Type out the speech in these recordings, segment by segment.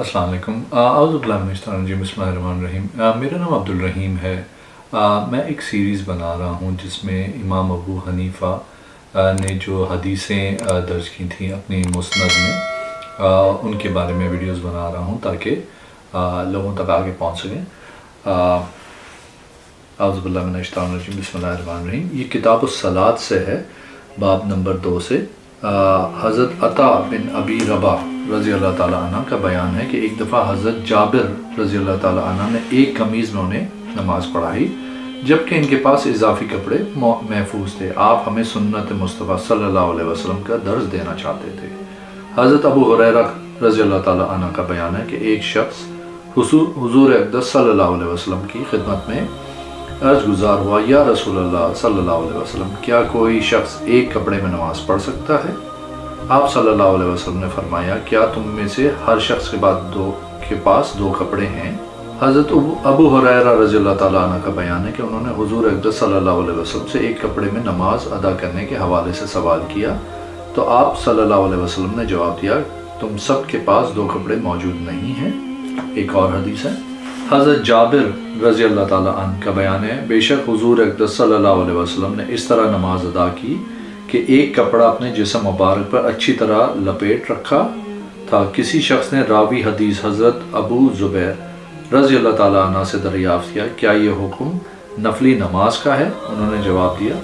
السلام علیکم۔ اعوذ باللہ من الشیطان الرجیم، بسم اللہ الرحمن الرحیم۔ میرا نام عبدالرحیم ہے۔ میں ایک سیریز بنا رہا ہوں جس میں امام ابو حنیفہ نے جو حدیثیں درج کی تھیں اپنی مسند میں، ان کے بارے میں ویڈیوز بنا رہا ہوں تاکہ لوگوں تک آگے پہنچ سکیں۔ اعوذ باللہ من الشیطان الرجیم، بسم اللہ الرحمن الرحیم۔ یہ کتاب الصلاۃ سے ہے، باب نمبر 2 سے۔ حضرت عطا بن ابی رباح رضی اللہ تعالیٰ عنہ کا بیان ہے کہ ایک دفعہ حضرت جابر رضی اللہ تعالیٰ عنہ نے ایک قمیض میں انہیں نماز پڑھائی جبکہ ان کے پاس اضافی کپڑے محفوظ تھے۔ آپ ہمیں سنت مصطفیٰ صلی اللہ علیہ وسلم کا درس دینا چاہتے تھے۔ حضرت ابو ہریرہ رضی اللہ تعالیٰ عنہ کا بیان ہے کہ ایک شخص حضور اقدس صلی اللہ علیہ وسلم کی خدمت میں عرض گزار ہوا، یا رسول اللہ صلی اللہ علیہ وسلم، کیا کوئی شخص ایک کپڑے میں نماز پڑھ سکتا ہے؟ آپ صلی اللہ علیہ وسلم نے فرمایا، کیا تم میں سے ہر شخص کے پاس دو کپڑے ہیں؟ حضرت ابو ہریرہ رضی اللہ تعالیٰ عنہ کا بیان ہے کہ انہوں نے حضور اقدس صلی اللہ علیہ وسلم سے ایک کپڑے میں نماز ادا کرنے کے حوالے سے سوال کیا تو آپ صلی اللہ علیہ وسلم نے جواب دیا، تم سب کے پاس دو کپڑے موجود نہیں ہیں۔ ایک اور حدیث ہے، حضرت جابر رضی اللہ تعالیٰ عنہ کا بیان ہے، بے شک حضور اقدس صلی اللہ علیہ وسلم نے اس طرح نماز ادا کی کہ ایک کپڑا اپنے جسم مبارک پر اچھی طرح لپیٹ رکھا تھا۔ کسی شخص نے راوی حدیث حضرت ابو زبیر رضی اللہ تعالیٰ عنہ سے دریافت کیا، کیا یہ حکم نفلی نماز کا ہے؟ انہوں نے جواب دیا،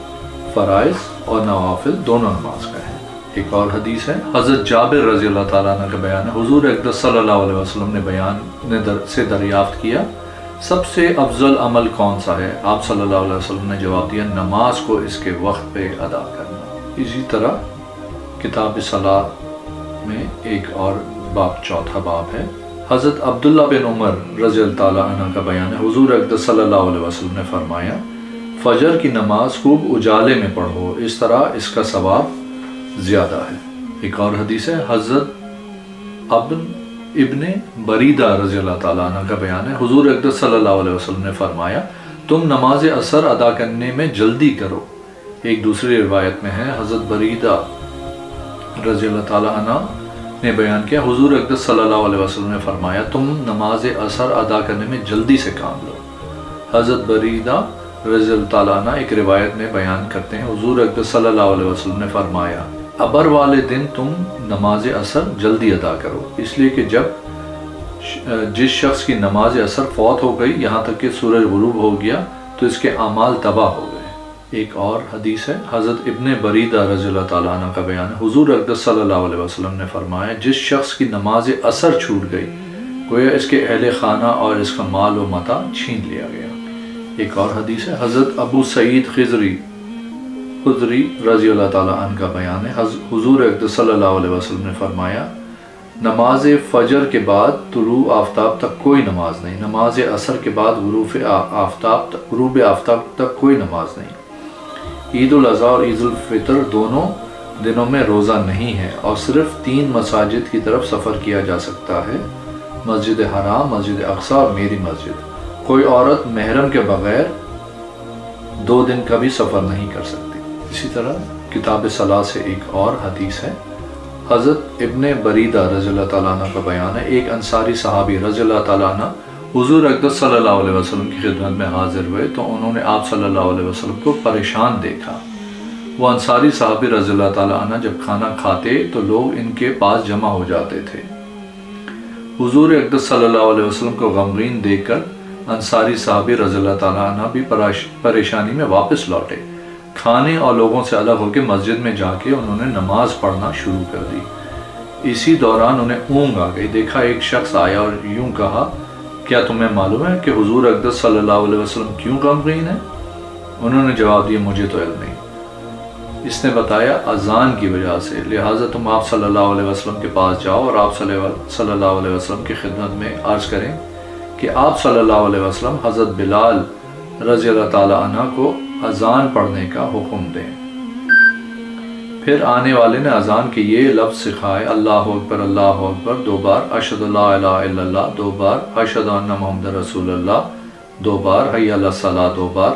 فرائض اور نوافل دونوں نماز کا ہے۔ ایک اور حدیث ہے، حضرت جابر رضی اللہ تعالیٰ عنہ کا بیان ہے، حضور اقدس صلی اللہ علیہ وسلم نے سے دریافت کیا، سب سے افضل عمل کون سا ہے؟ آپ صلی اللہ علیہ وسلم نے جواب دیا، نماز کو اس کے وقت پہ ادا کرنا۔ اسی طرح کتاب صلاۃ میں ایک اور باب، چوتھا باب ہے، حضرت عبداللہ بن عمر رضی اللہ تعالیٰ عنہ کا بیان ہے، حضور اقدس صلی اللہ علیہ وسلم نے فرمایا، فجر کی نماز خوب اجالے میں پڑھو، اس طرح اس کا ثواب زیادہ ہے۔ ایک اور حدیث ہے، حضرت ابن بریدہ رضی اللہ تعالیٰ عنہ کا بیان ہے، حضور اقدس صلی اللہ علیہ وسلم نے فرمایا، تم نماز عصر ادا کرنے میں جلدی کرو۔ ایک دوسری روایت میں ہے، حضرت بریدہ رضی اللہ تعالیٰ عنہ نے بیان کیا، حضور اقدس صلی اللہ علیہ وسلم نے فرمایا، تم نماز عصر ادا کرنے میں جلدی سے کام لو۔ حضرت بریدہ رضی اللہ تعالیٰ عنہ ایک روایت میں بیان کرتے ہیں، حضور اقدس صلی اللہ علیہ وسلم نے فرمایا، ابر والے دن تم نماز عصر جلدی ادا کرو، اس لیے کہ جس شخص کی نماز عصر فوت ہو گئی یہاں تک کہ سورج غروب ہو گیا تو اس کے اعمال تباہ ہو گئے۔ ایک اور حدیث ہے، حضرت ابن بریدہ رضی اللہ تعالیٰ عنہ کا بیان ہے، حضور اقدس صلی اللہ علیہ وسلم نے فرمایا، جس شخص کی نماز عصر چھوٹ گئی گویا اس کے اہل خانہ اور اس کا مال و متاع چھین لیا گیا۔ ایک اور حدیث ہے، حضرت ابو سعید خضری رضی اللہ تعالیٰ عنہ کا بیان ہے، حضور اقدس صلی اللہ علیہ وسلم نے فرمایا، نماز فجر کے بعد طلوع آفتاب تک کوئی نماز نہیں، نماز عصر کے بعد غروب آفتاب تک کوئی نماز نہیں۔ عید الاضحیٰ اور عید الفطر دونوں دنوں میں روزہ نہیں ہے اور صرف 3 مساجد کی طرف سفر کیا جا سکتا ہے، مسجد حرام، مسجد اقصی اور میری مسجد۔ کوئی عورت محرم کے بغیر 2 دن کا بھی سفر نہیں کر سکتی۔ اسی طرح کتاب صلاۃ سے ایک اور حدیث ہے، حضرت ابن بریدہ رضی اللہ تعالیٰ عنہ کا بیان ہے، ایک انصاری صحابی رضی اللہ تعالیٰ عنہ حضور اقدس صلی اللہ علیہ وسلم کی خدمت میں حاضر ہوئے تو انہوں نے آپ صلی اللہ علیہ وسلم کو پریشان دیکھا۔ وہ انصاری صحابی رضی اللہ تعالیٰ عنہ جب کھانا کھاتے تو لوگ ان کے پاس جمع ہو جاتے تھے۔ حضور اقدس صلی اللہ علیہ وسلم کو غمگین دیکھ کر انصاری صحابی رضی اللہ تعالیٰ عنہ بھی پریشانی میں واپس لوٹے۔ کھانے اور لوگوں سے الگ ہو کے مسجد میں جا کے انہوں نے نماز پڑھنا شروع کر دی۔ اسی دوران انہیں اونگ آ گئی، دیکھا ایک شخص آیا اور یوں کہا، کیا تمہیں معلوم ہے کہ حضور اقدس صلی اللہ علیہ وسلم کیوں غمگین ہیں؟ انہوں نے جواب دیا، مجھے تو علم نہیں۔ اس نے بتایا، اذان کی وجہ سے، لہٰذا تم آپ صلی اللہ علیہ وسلم کے پاس جاؤ اور آپ صلی اللہ علیہ وسلم کی خدمت میں عرض کریں کہ آپ صلی اللہ علیہ وسلم حضرت بلال رضی اللہ تعالیٰ عنہ کو اذان پڑھنے کا حکم دیں۔ پھر آنے والے نے اذان کے یہ لفظ سکھائے، اللہ اکبر 2 بار، اشہد لا الہ الا اللہ 2 بار، اشہد ان محمد رسول اللہ 2 بار، حی علی الصلاۃ 2 بار،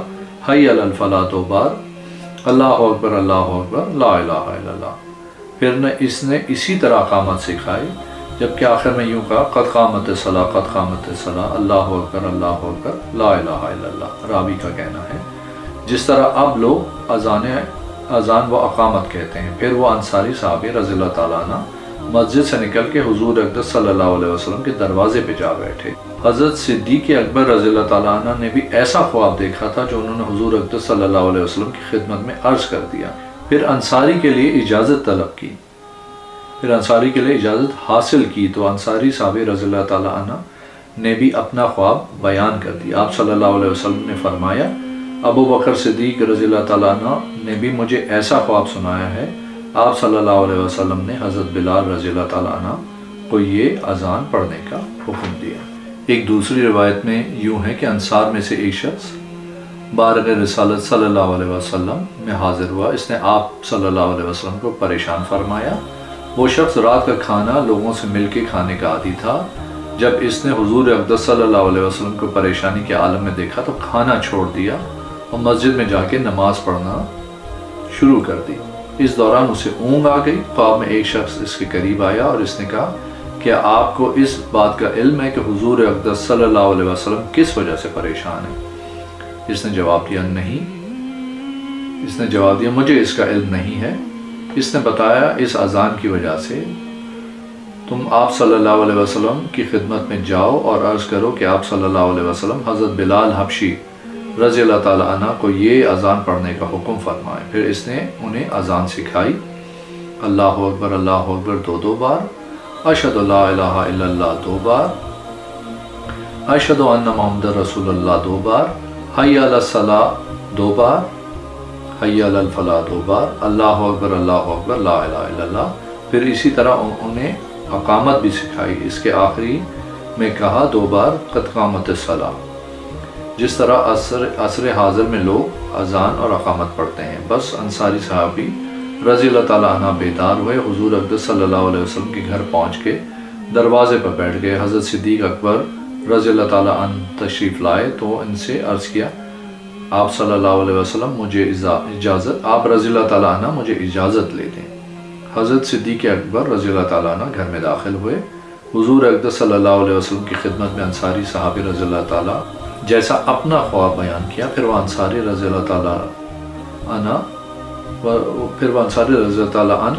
حی علی الفلاح 2 بار، اللہ اکبر لا الہ الا اللہ۔ پھر اس نے اسی طرح اقامت سکھائی، جبکہ آخر میں یوں کہا قد قامت الصلاۃ قد قامت الصلاۃ اللہ اکبر لا الہ الا اللہ، راوی کا کہنا ہے۔ جس طرح اب لوگ اذان و اقامت کہتے ہیں۔ پھر وہ انصاری صحابی رضی اللہ تعالیٰ عنہ مسجد سے نکل کے حضور اقدس صلی اللہ علیہ وسلم کے دروازے پہ جا بیٹھے۔ حضرت صدیق اکبر رضی اللہ تعالیٰ عنہ نے بھی ایسا خواب دیکھا تھا جو انہوں نے حضور اقدس صلی اللہ علیہ وسلم کی خدمت میں عرض کر دیا۔ پھر انصاری کے لیے اجازت طلب کی، پھر انصاری کے لیے اجازت حاصل کی تو انصاری صحابی رضی اللہ تعالیٰ عنہ نے بھی اپنا خواب بیان کر دیا۔ آپ صلی اللہ علیہ وسلم نے فرمایا ابو بکر صدیق رضی اللہ تعالیٰ عنہ نے بھی مجھے ایسا خواب سنایا ہے۔ آپ صلی اللہ علیہ وسلم نے حضرت بلال رضی اللہ تعالیٰ عنہ کو یہ اذان پڑھنے کا حکم دیا۔ ایک دوسری روایت میں یوں ہے کہ انصار میں سے ایک شخص بارگاہ رسالت صلی اللہ علیہ وسلم میں حاضر ہوا۔ اس نے آپ صلی اللہ علیہ وسلم کو پریشان فرمایا۔ وہ شخص رات کا کھانا لوگوں سے مل کے کھانے کا عادی تھا۔ جب اس نے حضور اقدس صلی اللہ علیہ وسلم کو پریشانی کے عالم میں دیکھا تو کھانا چھوڑ دیا اور مسجد میں جا کے نماز پڑھنا شروع کر دی۔ اس دوران اسے اونگ آ گئی۔ خواب میں ایک شخص اس کے قریب آیا اور اس نے کہا کیا آپ کو اس بات کا علم ہے کہ حضور اقدس صلی اللہ علیہ وسلم کس وجہ سے پریشان ہے؟ اس نے جواب دیا نہیں، اس نے جواب دیا مجھے اس کا علم نہیں ہے۔ اس نے بتایا اس اذان کی وجہ سے تم آپ صلی اللہ علیہ وسلم کی خدمت میں جاؤ اور عرض کرو کہ آپ صلی اللہ علیہ وسلم حضرت بلال حبشی رضی اللہ تعالیٰ عنہ کو یہ اذان پڑھنے کا حکم فرمائے۔ پھر اس نے انہیں اذان سکھائی، اللہ اکبر دو بار، اشہد لا الہ الا اللہ 2 بار، اشہد ان محمد رسول اللہ 2 بار، حی علی الصلاۃ 2 بار، حی علی الفلاح 2 بار، اللہ اکبر لا الہ الا اللہ۔ پھر اسی طرح انہیں اقامت بھی سکھائی۔ اس کے آخری میں کہا 2 بار قد قامت الصلاۃ۔ جس طرح عصر حاضر میں لوگ اذان اور اقامت پڑھتے ہیں۔ بس انصاری صحابی رضی اللہ تعالیٰ عنہ بیدار ہوئے، حضور اقدس صلی اللہ علیہ وسلم کے گھر پہنچ کے دروازے پر بیٹھ گئے۔ حضرت صدیق اکبر رضی اللہ تعالیٰ عنہ تشریف لائے تو ان سے عرض کیا آپ صلی اللہ علیہ وسلم مجھے اجازت، آپ رضی اللہ تعالیٰ عنہ مجھے اجازت لے دیں۔ حضرت صدیق اکبر رضی اللہ تعالیٰ عنہ گھر میں داخل ہوئے۔ حضور اقدس صلی اللہ علیہ وسلم کی خدمت میں انصاری صحابی رضی اللہ تعالیٰ جیسا اپنا خواب بیان کیا۔ پھر وہ انصاری رضی اللہ تعالیٰ عنہ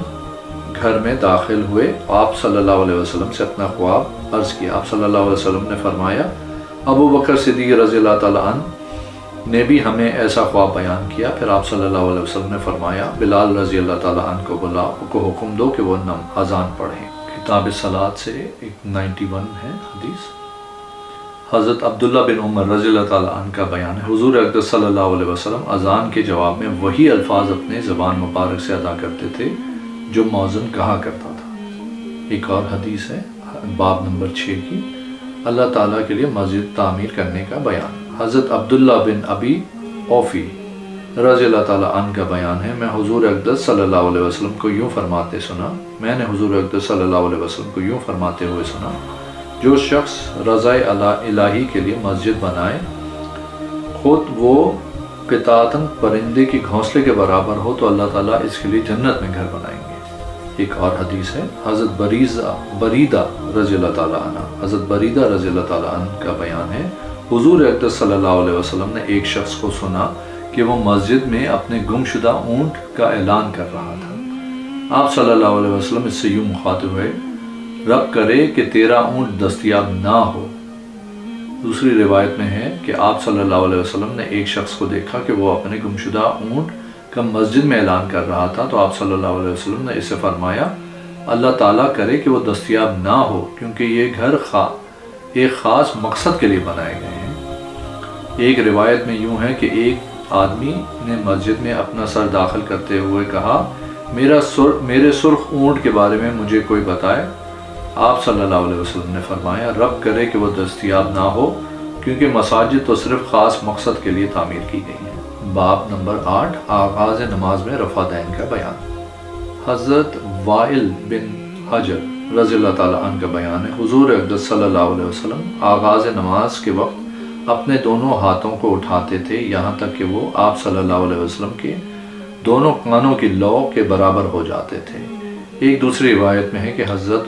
گھر میں داخل ہوئے۔ آپ صلی اللہ علیہ وسلم سے اپنا خواب عرض کیا۔ آپ صلی اللہ علیہ وسلم نے فرمایا ابو بکر صدیق رضی اللہ تعالیٰ عنہ نے بھی ہمیں ایسا خواب بیان کیا۔ پھر آپ صلی اللہ علیہ وسلم نے فرمایا بلال رضی اللہ تعالیٰ عنہ کو کو حکم دو کہ وہ اذان پڑھیں۔ کتاب صلاۃ سے 91 ہے حدیث۔ حضرت عبداللہ بن عمر رضی اللہ تعالیٰ عنہ کا بیان ہے حضور اقدس صلی اللہ علیہ وسلم اذان کے جواب میں وہی الفاظ اپنے زبان مبارک سے ادا کرتے تھے جو مؤذن کہا کرتا تھا۔ ایک اور حدیث ہے باب نمبر 6 کی، اللہ تعالیٰ کے لیے مسجد تعمیر کرنے کا بیان۔ حضرت عبداللہ بن ابی اوفی رضی اللہ تعالیٰ عنہ کا بیان ہے میں حضور اقدس صلی اللہ علیہ وسلم کو یوں فرماتے سنا، میں نے حضور اقدس صلی اللہ علیہ وسلم کو یوں فرماتے ہوئے سنا جو شخص رضا الہی کے لیے مسجد بنائے خود وہ قطعتاً پرندے کی گھونسلے کے برابر ہو تو اللہ تعالیٰ اس کے لیے جنت میں گھر بنائیں گے۔ ایک اور حدیث ہے حضرت بریدہ رضی اللہ تعالیٰ عنہ، حضرت بریدہ رضی اللہ تعالیٰ عنہ کا بیان ہے حضور اقدس صلی اللہ علیہ وسلم نے ایک شخص کو سنا کہ وہ مسجد میں اپنے گمشدہ اونٹ کا اعلان کر رہا تھا۔ آپ صلی اللہ علیہ وسلم اس سے یوں مخاطب ہوئے رب کرے کہ تیرا اونٹ دستیاب نہ ہو۔ دوسری روایت میں ہے کہ آپ صلی اللہ علیہ وسلم نے ایک شخص کو دیکھا کہ وہ اپنے گمشدہ اونٹ کا مسجد میں اعلان کر رہا تھا تو آپ صلی اللہ علیہ وسلم نے اسے فرمایا اللہ تعالیٰ کرے کہ وہ دستیاب نہ ہو کیونکہ یہ گھر ایک خاص مقصد کے لیے بنائے گئے ہیں۔ ایک روایت میں یوں ہے کہ ایک آدمی نے مسجد میں اپنا سر داخل کرتے ہوئے کہا میرے سرخ اونٹ کے بارے میں مجھے کوئی بتائے۔ آپ صلی اللہ علیہ وسلم نے فرمایا رب کرے کہ وہ دستیاب نہ ہو کیونکہ مساجد تو صرف خاص مقصد کے لیے تعمیر کی گئی ہیں۔ باب نمبر 8 آغاز نماز میں رفع دین کا بیان۔ حضرت وائل بن حجر رضی اللہ تعالیٰ عنہ کا بیان ہے حضور اقدس صلی اللہ علیہ وسلم آغاز نماز کے وقت اپنے دونوں ہاتھوں کو اٹھاتے تھے یہاں تک کہ وہ آپ صلی اللہ علیہ وسلم کے دونوں کانوں کی لو کے برابر ہو جاتے تھے۔ ایک دوسری روایت میں ہے کہ حضرت